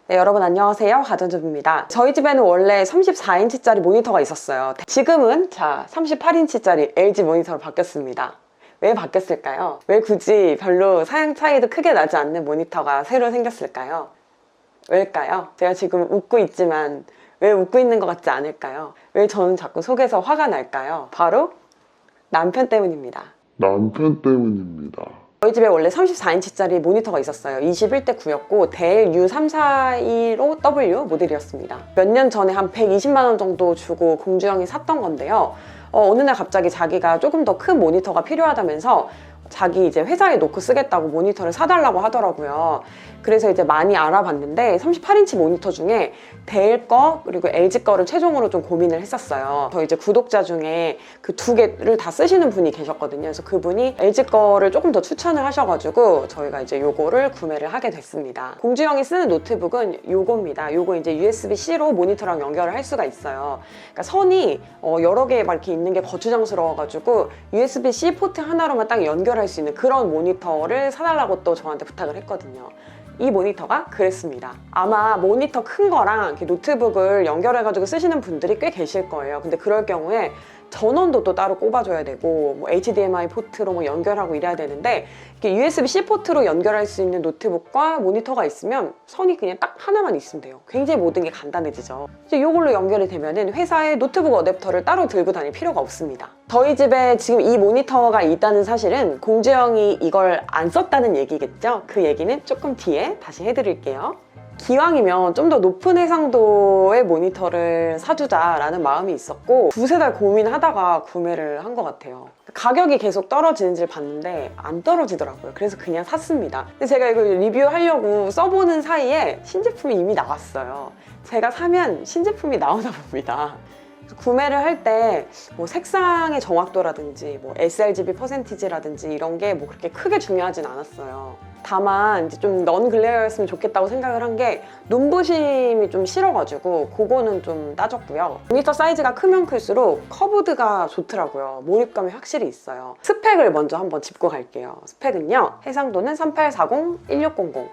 네, 여러분 안녕하세요. 가전주부입니다. 저희 집에는 원래 34인치짜리 모니터가 있었어요. 지금은 38인치짜리 LG 모니터로 바뀌었습니다. 왜 바뀌었을까요? 왜 굳이 별로 사양 차이도 크게 나지 않는 모니터가 새로 생겼을까요? 왜일까요? 제가 지금 웃고 있지만 왜 웃고 있는 것 같지 않을까요? 왜 저는 자꾸 속에서 화가 날까요? 바로 남편 때문입니다. 남편 때문입니다. 저희 집에 원래 34인치짜리 모니터가 있었어요. 21대 9였고 델 U345W 모델이었습니다. 몇 년 전에 한 120만 원 정도 주고 공주형이 샀던 건데요. 어느 날 갑자기 자기가 조금 더 큰 모니터가 필요하다면서 자기 이제 회사에 놓고 쓰겠다고 모니터를 사달라고 하더라고요. 그래서 이제 많이 알아봤는데 38인치 모니터 중에 델 거 그리고 LG 거를 최종으로 좀 고민을 했었어요. 저 이제 구독자 중에 그 두 개를 다 쓰시는 분이 계셨거든요. 그래서 그분이 LG 거를 조금 더 추천을 하셔가지고 저희가 이제 요거를 구매를 하게 됐습니다. 공주형이 쓰는 노트북은 요겁니다. 요거 이제 USB-C로 모니터랑 연결을 할 수가 있어요. 그러니까 선이 여러 개 막 이렇게 있는 게 거추장스러워가지고 USB-C 포트 하나로만 딱 연결할 수 있는 그런 모니터를 사달라고 또 저한테 부탁을 했거든요. 이 모니터가 그랬습니다. 아마 모니터 큰 거랑 이렇게 노트북을 연결해가지고 쓰시는 분들이 꽤 계실 거예요. 근데 그럴 경우에 전원도 또 따로 꼽아줘야 되고 뭐 HDMI 포트로 뭐 연결하고 이래야 되는데 이렇게 USB-C 포트로 연결할 수 있는 노트북과 모니터가 있으면 선이 그냥 딱 하나만 있으면 돼요. 굉장히 모든 게 간단해지죠. 이제 이걸로 연결이 되면은 회사에 노트북 어댑터를 따로 들고 다닐 필요가 없습니다. 저희 집에 지금 이 모니터가 있다는 사실은 공주형이 이걸 안 썼다는 얘기겠죠? 그 얘기는 조금 뒤에 다시 해드릴게요. 기왕이면 좀 더 높은 해상도의 모니터를 사주자라는 마음이 있었고 두세 달 고민하다가 구매를 한 것 같아요. 가격이 계속 떨어지는지를 봤는데 안 떨어지더라고요. 그래서 그냥 샀습니다. 근데 제가 이거 리뷰하려고 써보는 사이에 신제품이 이미 나왔어요. 제가 사면 신제품이 나오나 봅니다. 구매를 할 때 뭐 색상의 정확도라든지 뭐 sRGB 퍼센티지라든지 이런 게 뭐 그렇게 크게 중요하진 않았어요. 다만 이제 좀 넌 글레어였으면 좋겠다고 생각을 한 게 눈부심이 좀 싫어가지고 그거는 좀 따졌고요. 모니터 사이즈가 크면 클수록 커브드가 좋더라고요. 몰입감이 확실히 있어요. 스펙을 먼저 한번 짚고 갈게요. 스펙은요, 해상도는 3840-1600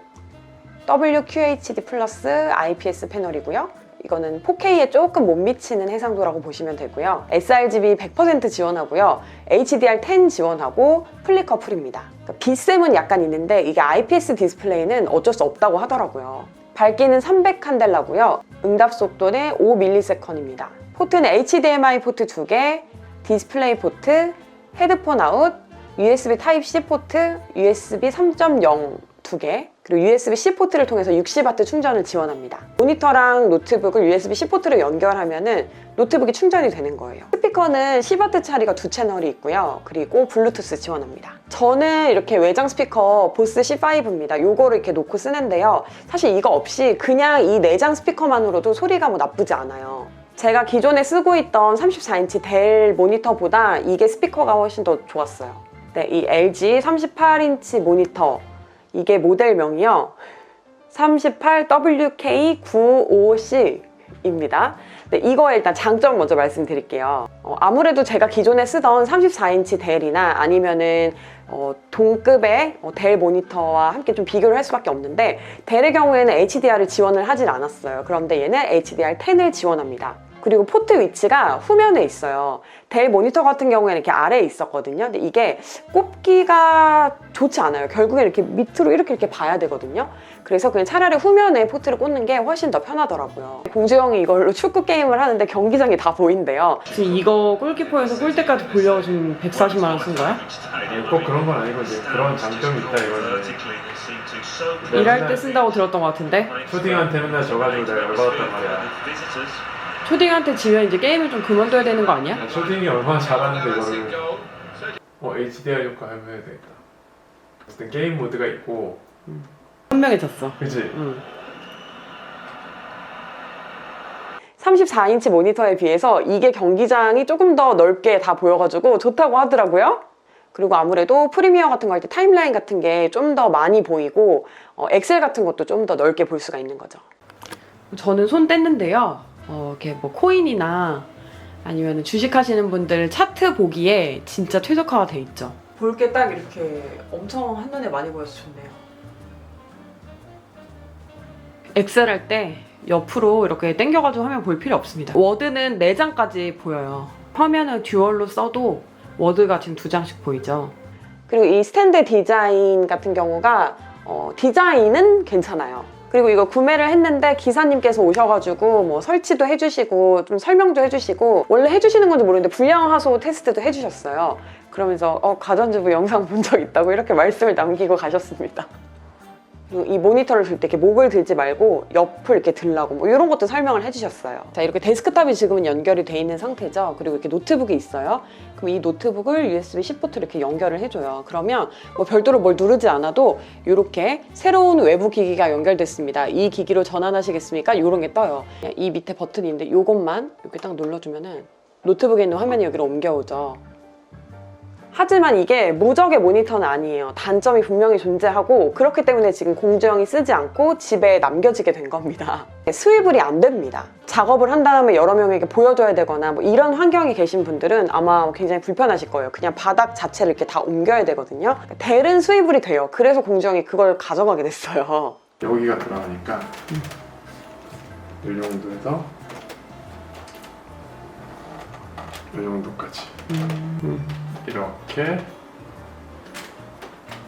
WQHD 플러스 IPS 패널이고요. 이거는 4K에 조금 못 미치는 해상도라고 보시면 되고요. sRGB 100% 지원하고요. HDR10 지원하고 플리커 풀입니다. 그러니까 빛샘은 약간 있는데 이게 IPS 디스플레이는 어쩔 수 없다고 하더라고요. 밝기는 300칸델라고요. 응답 속도는 5ms입니다. 포트는 HDMI 포트 2개, 디스플레이 포트, 헤드폰 아웃, USB Type-C 포트, USB 3.0 2개, 그리고 USB-C 포트를 통해서 60W 충전을 지원합니다. 모니터랑 노트북을 USB-C 포트로 연결하면은 노트북이 충전이 되는 거예요. 스피커는 10W짜리가 2채널이 있고요. 그리고 블루투스 지원합니다. 저는 이렇게 외장 스피커 보스 C5입니다. 요거를 이렇게 놓고 쓰는데요. 사실 이거 없이 그냥 이 내장 스피커만으로도 소리가 뭐 나쁘지 않아요. 제가 기존에 쓰고 있던 34인치 델 모니터보다 이게 스피커가 훨씬 더 좋았어요. 네, 이 LG 38인치 모니터, 이게 모델명이요, 38WK95C입니다. 네, 이거의 일단 장점 먼저 말씀드릴게요. 아무래도 제가 기존에 쓰던 34인치 델이나 아니면은 동급의 델 모니터와 함께 좀 비교를 할 수밖에 없는데, 델의 경우에는 HDR을 지원을 하진 않았어요. 그런데 얘는 HDR10을 지원합니다. 그리고 포트 위치가 후면에 있어요. 델 모니터 같은 경우에는 이렇게 아래에 있었거든요. 근데 이게 꼽기가 좋지 않아요. 결국에 이렇게 밑으로 이렇게 봐야 되거든요. 그래서 그냥 차라리 후면에 포트를 꽂는 게 훨씬 더 편하더라고요. 공주형이 이걸로 축구 게임을 하는데 경기장이 다 보인대요. 지금 이거 골키퍼에서 골대까지 보려고 지금 140만 원 쓴 거야? 꼭 그런 건 아니고 이제 그런 장점이 있다 이거는. 일할 때 쓴다고 들었던 것 같은데? 초딩한테 맨날 져가지고 내가 열받았단 말이야. 초딩한테 지면 이제 게임을 좀 그만둬야 되는 거 아니야? 초딩이 얼마나 잘하는데 이거를 HDR 효과 해야 되겠다. 어쨌든 게임 모드가 있고 현명해졌어. 그치? 34인치 모니터에 비해서 이게 경기장이 조금 더 넓게 다 보여가지고 좋다고 하더라고요. 그리고 아무래도 프리미어 같은 거 할 때 타임라인 같은 게 좀 더 많이 보이고 엑셀 같은 것도 좀 더 넓게 볼 수가 있는 거죠. 저는 손 뗐는데요. 이렇게 뭐 코인이나 아니면 주식하시는 분들 차트 보기에 진짜 최적화가 돼 있죠. 볼 게 딱 이렇게 엄청 한눈에 많이 보여서 좋네요. 엑셀 할 때 옆으로 이렇게 당겨가지고 화면 볼 필요 없습니다. 워드는 4장까지 보여요. 화면을 듀얼로 써도 워드가 지금 2장씩 보이죠. 그리고 이 스탠드 디자인 같은 경우가 디자인은 괜찮아요. 그리고 이거 구매를 했는데 기사님께서 오셔가지고 뭐 설치도 해주시고 좀 설명도 해주시고 원래 해주시는 건지 모르는데 불량 하소 테스트도 해주셨어요. 그러면서 가전주부 영상 본 적 있다고 이렇게 말씀을 남기고 가셨습니다. 그리고 이 모니터를 들 때 이렇게 목을 들지 말고 옆을 이렇게 들라고 뭐 이런 것도 설명을 해주셨어요. 자, 이렇게 데스크탑이 지금은 연결이 돼 있는 상태죠. 그리고 이렇게 노트북이 있어요. 그럼 이 노트북을 USB-C 포트로 이렇게 연결을 해줘요. 그러면 뭐 별도로 뭘 누르지 않아도 이렇게 새로운 외부 기기가 연결됐습니다. 이 기기로 전환하시겠습니까? 이런 게 떠요. 이 밑에 버튼이 있는데 이것만 이렇게 딱 눌러주면은 노트북에 있는 화면이 여기로 옮겨오죠. 하지만 이게 무적의 모니터는 아니에요. 단점이 분명히 존재하고 그렇기 때문에 지금 공주형이 쓰지 않고 집에 남겨지게 된 겁니다. 스위블이 안 됩니다. 작업을 한 다음에 여러 명에게 보여줘야 되거나 뭐 이런 환경에 계신 분들은 아마 굉장히 불편하실 거예요. 그냥 바닥 자체를 이렇게 다 옮겨야 되거든요. 델은 스위블이 돼요. 그래서 공주형이 그걸 가져가게 됐어요. 여기가 들어가니까 이 정도에서 이 정도까지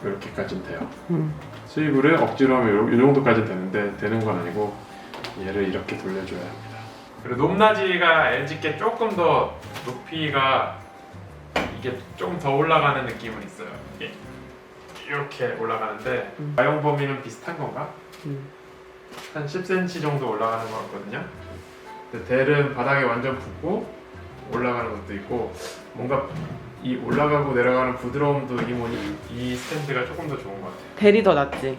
이렇게까지는 돼요. 스위블을 억지로 하면 이 정도까지 되는데 되는 건 아니고 얘를 이렇게 돌려줘야 합니다. 그리고 높낮이가 LG께 조금 더 높이가 이게 조금 더 올라가는 느낌은 있어요. 이게 이렇게 올라가는데 가용 범위는 비슷한 건가? 한 10cm 정도 올라가는 것 같거든요. 근데 델은 바닥에 완전 붙고 올라가는 것도 있고 뭔가 이 올라가고 내려가는 부드러움도 이 스탠드가 조금 더 좋은 것 같아요. 델이 더 낫지.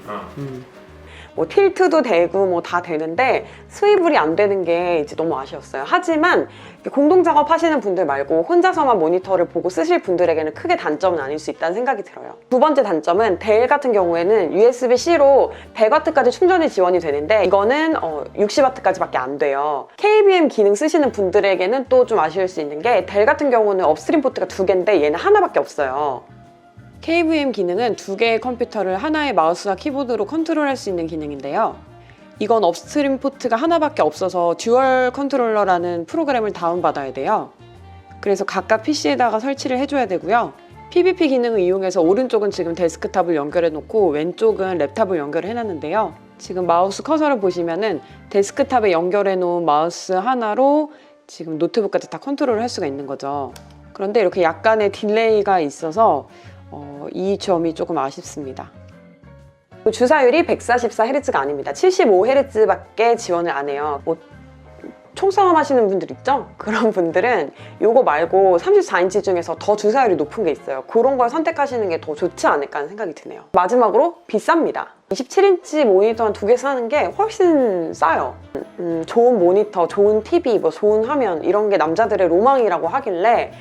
뭐 틸트도 되고 뭐 다 되는데 스위블이 안 되는 게 이제 너무 아쉬웠어요. 하지만 공동 작업 하시는 분들 말고 혼자서만 모니터를 보고 쓰실 분들에게는 크게 단점은 아닐 수 있다는 생각이 들어요. 두 번째 단점은 델 같은 경우에는 USB-C로 100W까지 충전이 지원이 되는데 이거는 60W까지밖에 안 돼요. KBM 기능 쓰시는 분들에게는 또 좀 아쉬울 수 있는 게 델 같은 경우는 업스트림 포트가 2개인데 얘는 하나밖에 없어요. KVM 기능은 2개의 컴퓨터를 하나의 마우스와 키보드로 컨트롤할 수 있는 기능인데요. 이건 업스트림 포트가 하나밖에 없어서 듀얼 컨트롤러라는 프로그램을 다운받아야 돼요. 그래서 각각 PC에다가 설치를 해줘야 되고요. PVP 기능을 이용해서 오른쪽은 지금 데스크탑을 연결해 놓고 왼쪽은 랩탑을 연결을 해놨는데요. 지금 마우스 커서를 보시면은 데스크탑에 연결해 놓은 마우스 하나로 지금 노트북까지 다 컨트롤을 할 수가 있는 거죠. 그런데 이렇게 약간의 딜레이가 있어서 이 점이 조금 아쉽습니다. 주사율이 144Hz가 아닙니다. 75Hz밖에 지원을 안 해요. 뭐 총싸움 하시는 분들 있죠? 그런 분들은 이거 말고 34인치 중에서 더 주사율이 높은 게 있어요. 그런 걸 선택하시는 게 더 좋지 않을까 하는 생각이 드네요. 마지막으로 비쌉니다. 27인치 모니터 한 2개 사는 게 훨씬 싸요. 좋은 모니터, 좋은 TV, 뭐 좋은 화면 이런 게 남자들의 로망이라고 하길래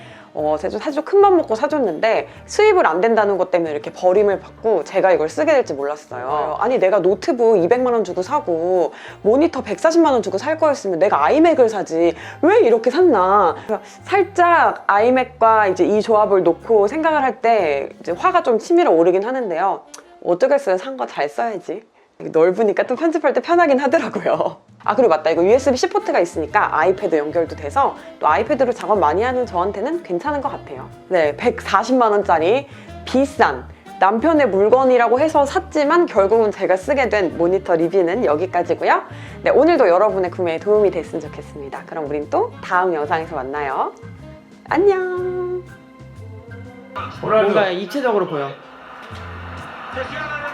사실 큰 맘 먹고 사줬는데 수입을 안 된다는 것 때문에 이렇게 버림을 받고 제가 이걸 쓰게 될지 몰랐어요. 아니 내가 노트북 200만 원 주고 사고 모니터 140만 원 주고 살 거였으면 내가 아이맥을 사지 왜 이렇게 샀나. 살짝 아이맥과 이제 이 조합을 놓고 생각을 할 때 이제 화가 좀 치밀어 오르긴 하는데요. 어쩌겠어요. 산 거 잘 써야지. 넓으니까 또 편집할 때 편하긴 하더라고요. 아 그리고 맞다, 이거 USB-C 포트가 있으니까 아이패드 연결도 돼서 또 아이패드로 작업 많이 하는 저한테는 괜찮은 것 같아요. 네, 140만 원짜리 비싼 남편의 물건이라고 해서 샀지만 결국은 제가 쓰게 된 모니터 리뷰는 여기까지고요. 네, 오늘도 여러분의 구매에 도움이 됐으면 좋겠습니다. 그럼 우린 또 다음 영상에서 만나요. 안녕. 뭔가 입체적으로 보여. 크리스티아노